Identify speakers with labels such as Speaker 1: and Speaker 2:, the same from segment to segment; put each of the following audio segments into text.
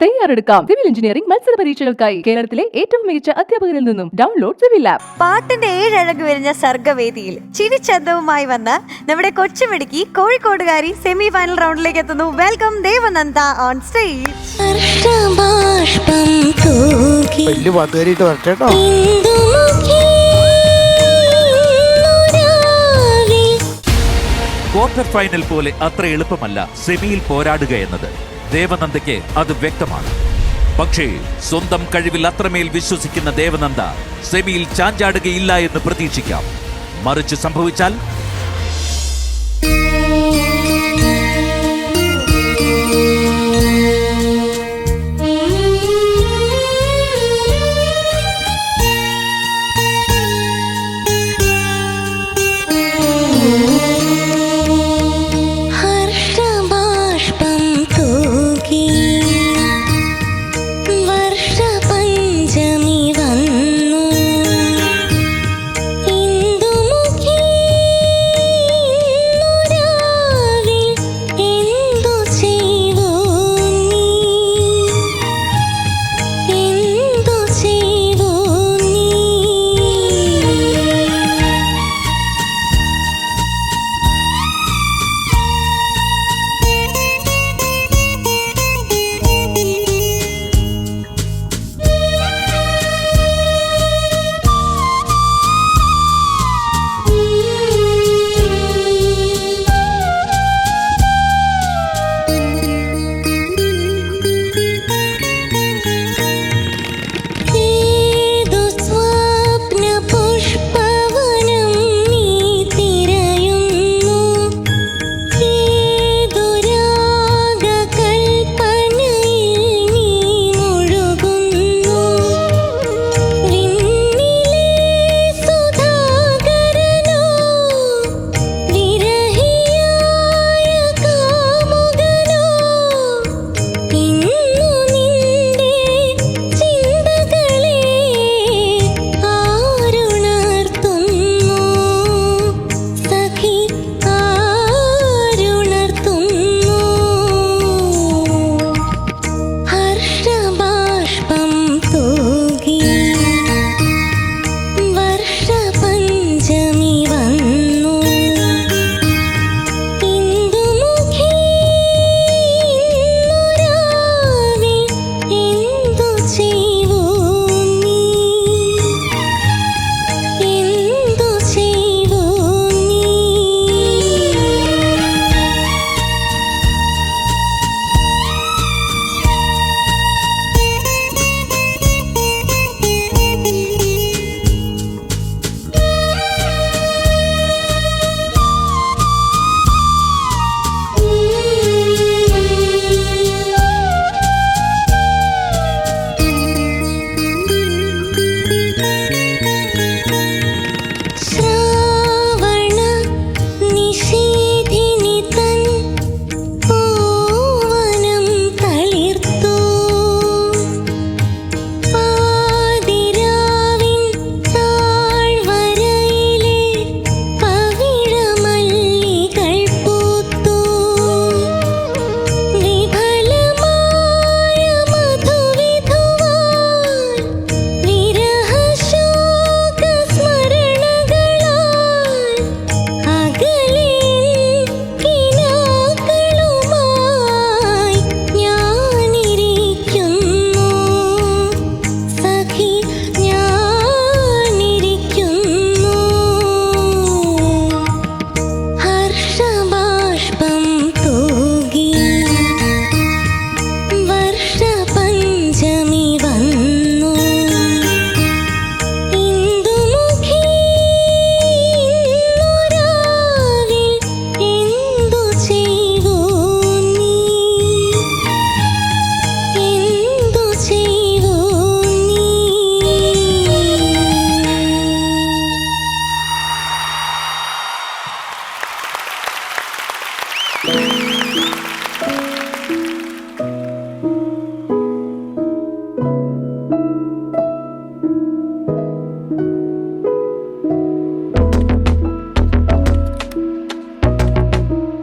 Speaker 1: തയ്യാറെടുക്കാം civil engineering മത്സര പരീക്ഷകൾക്കായി കേരളത്തിലെ ഏറ്റവും മികച്ച അധ്യാപകരിൽ നിന്നും ഡൗൺലോഡ് സിവിൽ ആപ്പ്.
Speaker 2: പാട്ടിന്റെ ഏഴഴക് വിരിഞ്ഞ സർഗവേദിയിൽ ചിരിച്ചന്തവുമായി വന്ന നമ്മുടെ കൊച്ചുമിടുക്കി കോഴിക്കോടുകാരി സെമി ഫൈനൽ റൗണ്ടിലേക്ക് എത്തുന്നു. Welcome Devananda on stage.
Speaker 3: Quarter final പോലെ അത്ര എളുപ്പമല്ല സെമിയിൽ പോരാടുക എന്നത്. ദേവനന്ദയ്ക്ക് അത് വ്യക്തമാണ്. പക്ഷേ സ്വന്തം കഴിവിൽ അത്രമേൽ വിശ്വസിക്കുന്ന ദേവനന്ദ സെമിയിൽ ചാഞ്ചാടുകയില്ല എന്ന് പ്രതീക്ഷിക്കാം. മറിച്ച് സംഭവിച്ചാൽ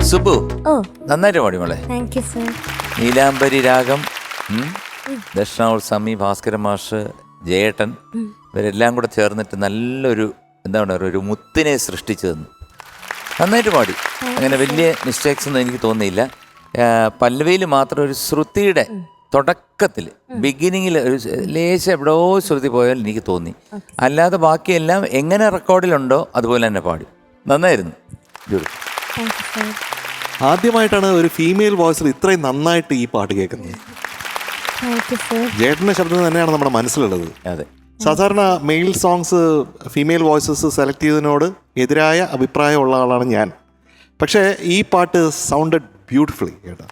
Speaker 4: സുബു നന്നായിട്ട് പാടി മോളെ. നീലാംബരി രാഗം ദക്ഷിണാവൂർ സമി, ഭാസ്കര മാഷ്, ജയേട്ടൻ ഇവരെല്ലാം കൂടെ ചേർന്നിട്ട് നല്ലൊരു എന്താ പറയുക ഒരു മുത്തിനെ സൃഷ്ടിച്ചു തന്നു. നന്നായിട്ട് പാടി. അങ്ങനെ വലിയ മിസ്റ്റേക്സ് ഒന്നും എനിക്ക് തോന്നിയില്ല. പല്ലവിയിൽ മാത്രം ഒരു ശ്രുതിയുടെ തുടക്കത്തിൽ ബിഗിനിങ്ങിൽ ഒരു ലേശം എവിടെയോ ശ്രുതി പോയാൽ എനിക്ക് തോന്നി. അല്ലാതെ ബാക്കിയെല്ലാം എങ്ങനെ റെക്കോർഡിലുണ്ടോ അതുപോലെ തന്നെ പാടി. നന്നായിരുന്നു.
Speaker 5: ആദ്യമായിട്ടാണ് ഒരു ഫീമെയിൽ വോയിസിൽ ഇത്രയും നന്നായിട്ട് ഈ പാട്ട് കേൾക്കുന്നത്. ജേട്ടൻ്റെ ശബ്ദം തന്നെയാണ് നമ്മുടെ മനസ്സിലുള്ളത്.
Speaker 4: അതെ,
Speaker 5: സാധാരണ male songs female voices select ചെയ്തതിനോട് എതിരായ അഭിപ്രായമുള്ള ആളാണ് ഞാൻ. പക്ഷേ ഈ പാട്ട് സൗണ്ടഡ് ബ്യൂട്ടിഫുള്ളി കേട്ടോ.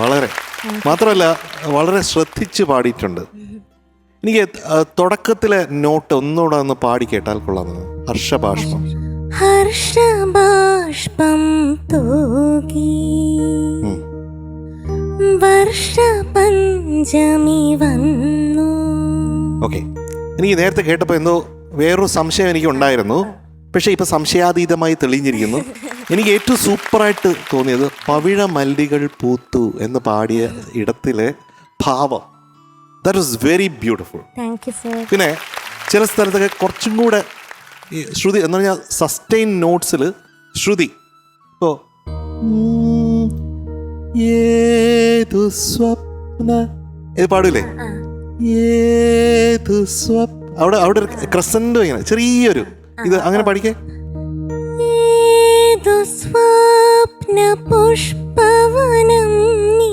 Speaker 5: വളരെ മാത്രമല്ല വളരെ ശ്രദ്ധിച്ച് പാടിയിട്ടുണ്ട്. എനിക്ക് തുടക്കത്തിലെ നോട്ട് ഒന്നുകൂടെ ഒന്ന് പാടി കേട്ടാൽ കൊള്ളാമെന്ന്. ഹർഷബാഷ്പം
Speaker 6: ഹർഷബാഷ്പം തൂകി വർഷപഞ്ചമി വന്നു.
Speaker 5: ഓക്കെ, എനിക്ക് നേരത്തെ കേട്ടപ്പോൾ എന്തോ വേറൊരു സംശയം എനിക്ക് ഉണ്ടായിരുന്നു. പക്ഷേ ഇപ്പം സംശയാതീതമായി തെളിഞ്ഞിരിക്കുന്നു. എനിക്ക് ഏറ്റവും സൂപ്പറായിട്ട് തോന്നിയത് പവിഴ മല്ലികൾ പൂത്തു എന്ന് പാടിയ ഇടത്തിലെ ഭാവം. That was very beautiful. പിന്നെ ചില സ്ഥലത്തൊക്കെ കുറച്ചും കൂടെ ഈ ശ്രുതി എന്ന് പറഞ്ഞാൽ സസ്റ്റെയിൻ നോട്ട്സിൽ ശ്രുതി ഇപ്പോൾ ഏതു സ്വപ്ന ഇത് പാടില്ലേ, ഏതു അവിടെ അവിടെ ഒരു ക്രസന്റ് ഇങ്ങനെ ചെറിയൊരു ഇത് അങ്ങനെ പാടിക്കേ.
Speaker 6: സ്വപ്ന പുഷ്പവനം നീ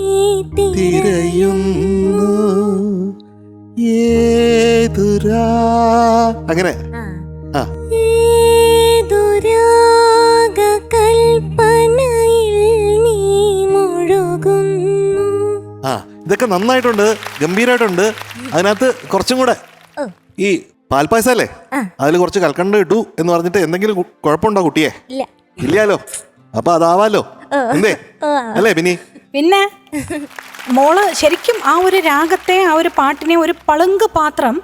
Speaker 5: തിരയുന്നു ഏതുരാ അങ്ങനെ. ആ ആ ഇതൊക്കെ നന്നായിട്ടുണ്ട്, ഗംഭീരമായിട്ടുണ്ട്. അതിനകത്ത് കുറച്ചും കൂടെ ഈ പാൽപ്പായസം അല്ലേ, അതിൽ കുറച്ച് കൽക്കണ്ട ഇട്ടു എന്ന് പറഞ്ഞിട്ട് എന്തെങ്കിലും കുഴപ്പമുണ്ടോ കുട്ടിയെ? ഇല്ലാലോ, അപ്പൊ അതാവാലോ. എന്തേ അല്ലേ?
Speaker 7: പിന്നെ മോള് ശരിക്കും ആ ഒരു രാഗത്തെ, ആ ഒരു പാട്ടിനെ ഒരു പളുങ്ക് പാത്രം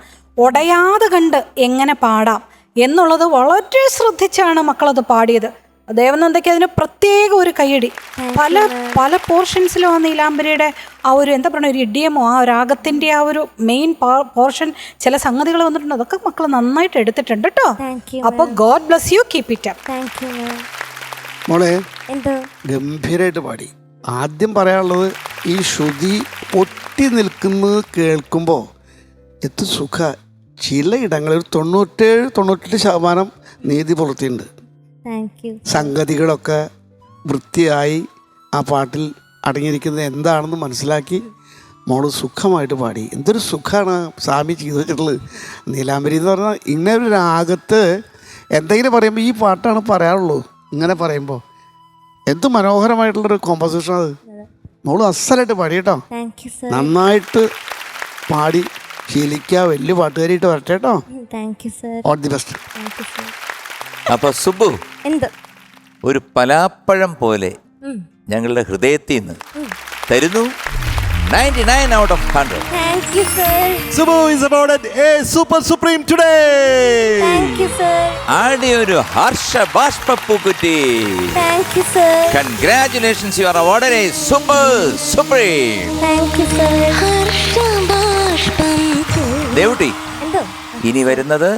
Speaker 7: ഉടയാതെ കണ്ട് എങ്ങനെ പാടാം എന്നുള്ളത് വളരെ ശ്രദ്ധിച്ചാണ് മക്കളത് പാടിയത്. ദേവനന്ദയ്ക്ക് അതിന് പ്രത്യേക ഒരു കയ്യടി. പല പല പോർഷൻസിലും ആ നീലാംബരിയുടെ ആ ഒരു എന്താ പറയുക ഒരു ഇഡിയമോ ആ രാഗത്തിൻ്റെ ആ ഒരു മെയിൻ പോർഷൻ ചില സംഗതികൾ വന്നിട്ടുണ്ട്. അതൊക്കെ മക്കൾ നന്നായിട്ട് എടുത്തിട്ടുണ്ട് കേട്ടോ. അപ്പോൾ God bless you, keep it up.
Speaker 8: മോളെ ഗംഭീരമായിട്ട് പാടി. ആദ്യം പറയാനുള്ളത് ഈ ശ്രുതി പൊട്ടി നിൽക്കുന്നത് കേൾക്കുമ്പോൾ എത്ര സുഖ. ചിലയിടങ്ങളിൽ 97-98% നീതി പുലർത്തിയിട്ടുണ്ട്. സംഗതികളൊക്കെ വൃത്തിയായി ആ പാട്ടിൽ അടങ്ങിയിരിക്കുന്നത് എന്താണെന്ന് മനസ്സിലാക്കി മോള് സുഖമായിട്ട് പാടി. എന്തൊരു സുഖമാണ് സ്വാമി ചെയ്തു വെച്ചിട്ടുള്ളത്. നീലാംബരി എന്ന് പറഞ്ഞാൽ ഇങ്ങനെ ഒരു രാഗത്ത് എന്തെങ്കിലും പറയുമ്പോൾ ഈ പാട്ടാണ് പറയാറുള്ളൂ. ഇങ്ങനെ പറയുമ്പോൾ എന്ത് മനോഹരമായിട്ടുള്ളൊരു കോമ്പോസിഷൻ അത്. മോള് അസലായിട്ട് പാടി കേട്ടോ. നന്നായിട്ട് പാടി ശീലിക്കുക. വലിയ പാട്ടുകാരിയിട്ട് വരട്ടെ കേട്ടോ. All the best.
Speaker 4: അപ്പൊ സുബു ഒരു പലാപ്പഴം പോലെ ഞങ്ങളുടെ ഹൃദയത്തിൽ നിന്ന് തരുന്നു 99 out of 100.
Speaker 5: Subu is awarded a super supreme today.
Speaker 4: ആടി ഒരു Harsh ബാഷ്പൂക്കുറ്റി. Congratulations, you are awarded a super supreme. Devutty, ഇനി വരുന്നത്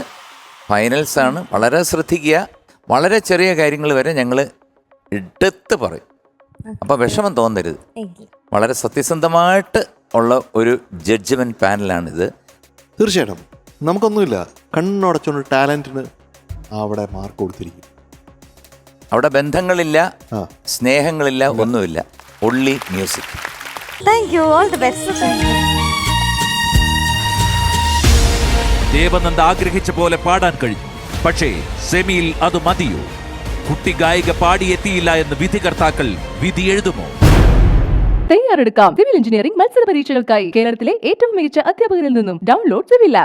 Speaker 4: ഫൈനൽസ് ആണ്. വളരെ ശ്രദ്ധിക്കുക. വളരെ ചെറിയ കാര്യങ്ങൾ വരെ ഞങ്ങൾ എടുത്ത് പറയും. അപ്പം വിഷമം തോന്നരുത്. വളരെ സത്യസന്ധമായിട്ട് ഉള്ള ഒരു ജഡ്ജ്മെൻറ്റ് പാനലാണിത്.
Speaker 5: തീർച്ചയായിട്ടും നമുക്കൊന്നുമില്ല, കണ്ണുടച്ചുകൊണ്ട് ടാലൻറ്റിന് അവിടെ മാർക്ക് കൊടുത്തിരിക്കും.
Speaker 4: അവിടെ ബന്ധങ്ങളില്ല, സ്നേഹങ്ങളില്ല, ഒന്നുമില്ല. Only music.
Speaker 2: Thank you, all the best.
Speaker 3: Devananda ആഗ്രഹിച്ച പോലെ പാടാൻ കഴിഞ്ഞു. പക്ഷേ സെമിയിൽ അത് മതിയോ? കുട്ടി ഗായിക പാടിയെത്തിയില്ല എന്ന് വിധികർത്താക്കൾ വിധി എഴുതുമോ?
Speaker 1: തയ്യാറെടുക്കാം സിവിൽ എഞ്ചിനീയറിംഗ് മത്സര പരീക്ഷകൾക്കായി കേരളത്തിലെ ഏറ്റവും മികച്ച അധ്യാപകരിൽ നിന്നും. Download civil app.